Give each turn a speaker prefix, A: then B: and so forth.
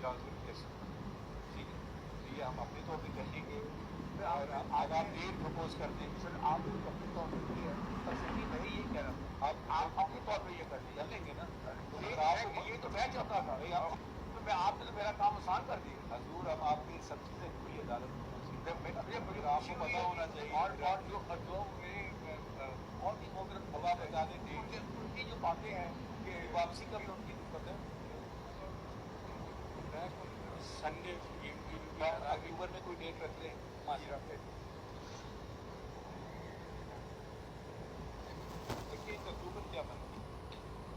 A: Transfer कर सकते हैं, ठीक है। ये हम अपने तौर पर कहेंगे और आज आप डेट प्रपोज करते हैं। सर आप अपने तौर पर किया तस्वीर मैं ये कह रहा हूँ, आप अपने तौर पर ये कर लेंगे ना। तो ये तो मैं चाहता था, तो मैं आपने तो मेरा काम आसान कर दिया। हजूर हम आपकी सब चीज़ें खुली अदालत में आपको पता होना चाहिए। और जो मेरे और भी मोहतरम हवा बता दें उनकी जो बातें हैं कि वापसी का भी उनकी दिक्कत है। संडे अक्टूबर में कोई डेट रख लें, माशरा पे देखिए अक्टूबर क्या बन